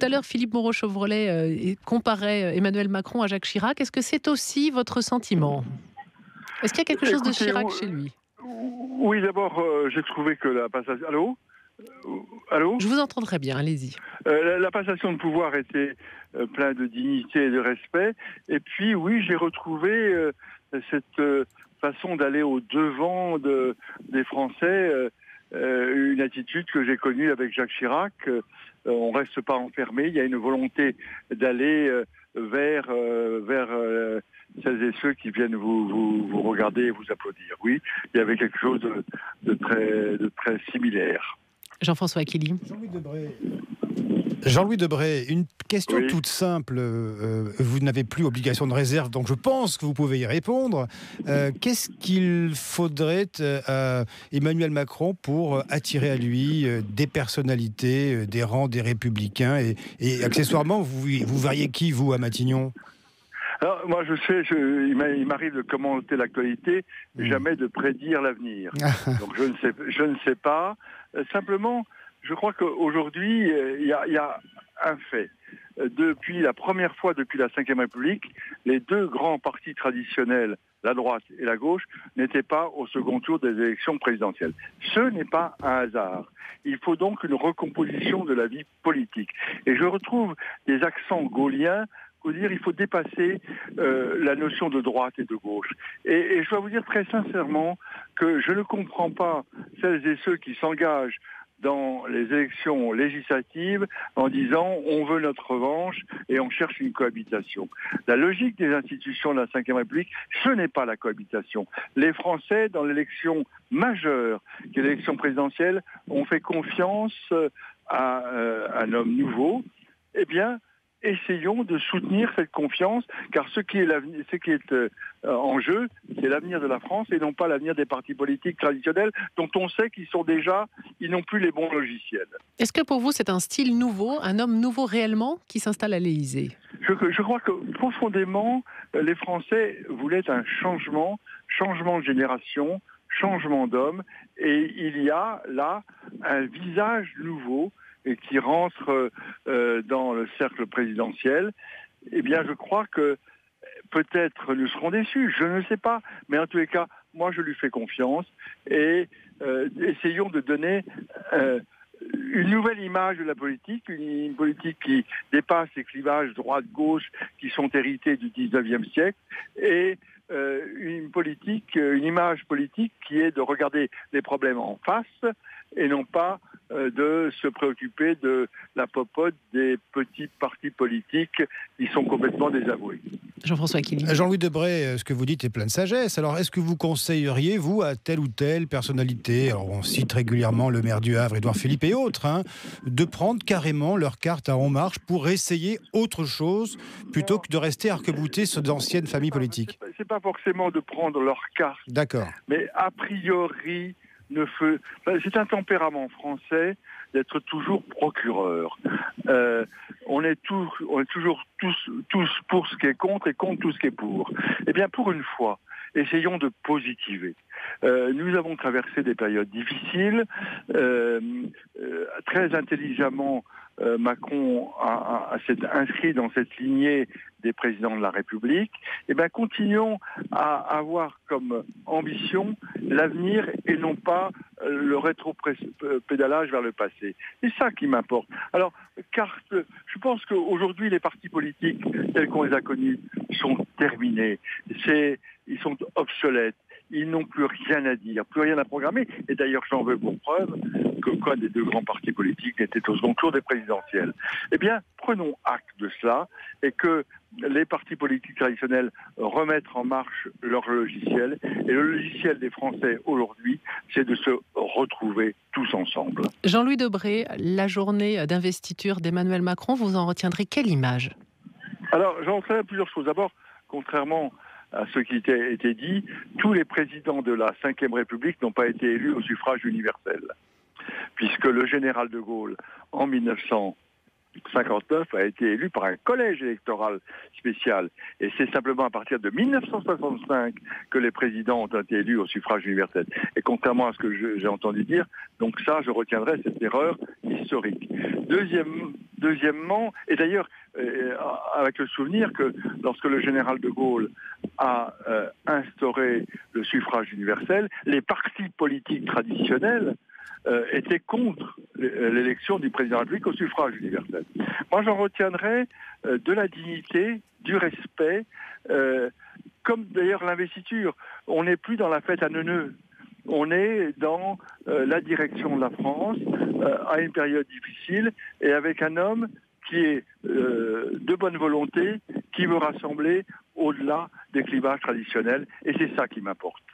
à l'heure, Philippe Moreau-Chevrolet comparait Emmanuel Macron à Jacques Chirac. Est-ce que c'est aussi votre sentiment ? Est-ce qu'il y a quelque chose de Écoutez, Chirac chez lui ? oui, d'abord, j'ai trouvé que la passation... Allô ? Allô ? Je vous entends très bien, allez-y. La passation de pouvoir était plein de dignité et de respect. Et puis, oui, j'ai retrouvé cette façon d'aller au devant des Français, une attitude que j'ai connue avec Jacques Chirac. On reste pas enfermé, il y a une volonté d'aller vers celles et ceux qui viennent vous regarder et vous applaudir. Oui, il y avait quelque chose de très similaire. Jean-François Killy. Jean-Louis Debré, une question Oui. toute simple. Vous n'avez plus obligation de réserve, donc je pense que vous pouvez y répondre. Qu'est-ce qu'il faudrait à Emmanuel Macron pour attirer à lui des personnalités des rangs des Républicains et accessoirement, vous verriez qui, vous, à Matignon ? Alors, moi, je sais, il m'arrive de commenter l'actualité, jamais de prédire l'avenir. Donc, je ne sais pas. Simplement, je crois qu'aujourd'hui, il y a un fait. Depuis la première fois depuis la Ve République, les deux grands partis traditionnels, la droite et la gauche, n'étaient pas au second tour des élections présidentielles. Ce n'est pas un hasard. Il faut donc une recomposition de la vie politique. Et je retrouve des accents gaulliens pour dire qu'il faut dépasser la notion de droite et de gauche. Et je dois vous dire très sincèrement que je ne comprends pas celles et ceux qui s'engagent dans les élections législatives en disant on veut notre revanche et on cherche une cohabitation. La logique des institutions de la Ve République, ce n'est pas la cohabitation. Les Français, dans l'élection majeure, qui est l'élection présidentielle, ont fait confiance à un homme nouveau. Eh bien, essayons de soutenir cette confiance, car ce qui est en jeu, c'est l'avenir de la France et non pas l'avenir des partis politiques traditionnels dont on sait ils n'ont plus les bons logiciels. Est-ce que pour vous, c'est un style nouveau, un homme nouveau réellement qui s'installe à l'Élysée ? Je crois que profondément, les Français voulaient un changement de génération, changement d'homme, et il y a là un visage nouveau et qui rentre dans le cercle présidentiel. Eh bien, je crois que peut-être nous serons déçus, je ne sais pas, mais en tous les cas, moi je lui fais confiance et essayons de donner une nouvelle image de la politique, une politique qui dépasse les clivages droite-gauche qui sont hérités du 19e siècle et une image politique qui est de regarder les problèmes en face et non pas de se préoccuper de la popote des petits partis politiques qui sont complètement désavoués. Jean-François Killy. Jean-Louis Debré, ce que vous dites est plein de sagesse. Alors, est-ce que vous conseilleriez, vous, à telle ou telle personnalité, alors on cite régulièrement le maire du Havre, Édouard Philippe et autres, de prendre carrément leur carte à En Marche pour essayer autre chose, plutôt que de rester arc-boutés sur d'anciennes familles politiques ? C'est pas forcément de prendre leur carte. D'accord. Mais a priori, c'est un tempérament français d'être toujours procureur. On est toujours tous pour ce qui est contre et contre tout ce qui est pour. Eh bien, pour une fois, essayons de positiver. Nous avons traversé des périodes difficiles. Très intelligemment, Macron s'est inscrit dans cette lignée des présidents de la République. Eh bien, continuons à avoir comme ambition l'avenir et non pas le rétro-pédalage vers le passé. C'est ça qui m'importe. Alors, je pense qu'aujourd'hui, les partis politiques tels qu'on les a connus sont terminés. Ils sont obsolètes. Ils n'ont plus rien à dire, plus rien à programmer. Et d'ailleurs, j'en veux pour preuve qu'aucun des deux grands partis politiques n'était au second tour des présidentielles. Eh bien, prenons acte de cela et que les partis politiques traditionnels remettent en marche leur logiciel. Et le logiciel des Français aujourd'hui, c'est de se retrouver tous ensemble. Jean-Louis Debré, la journée d'investiture d'Emmanuel Macron, vous en retiendrez quelle image ? Alors, j'en retiendrai plusieurs choses. D'abord, contrairement à ce qui a été dit, tous les présidents de la Ve République n'ont pas été élus au suffrage universel. Puisque le général de Gaulle, en 1900, 59 a été élu par un collège électoral spécial. Et c'est simplement à partir de 1965 que les présidents ont été élus au suffrage universel. Et contrairement à ce que j'ai entendu dire, donc ça, je retiendrai cette erreur historique. Deuxièmement, et d'ailleurs, avec le souvenir que lorsque le général de Gaulle a instauré le suffrage universel, les partis politiques traditionnels étaient contre l'élection du président de la République au suffrage universel. Moi, j'en retiendrai de la dignité, du respect, comme d'ailleurs l'investiture. On n'est plus dans la fête à neuneux. On est dans la direction de la France à une période difficile et avec un homme qui est de bonne volonté, qui veut rassembler au-delà des clivages traditionnels. Et c'est ça qui m'importe.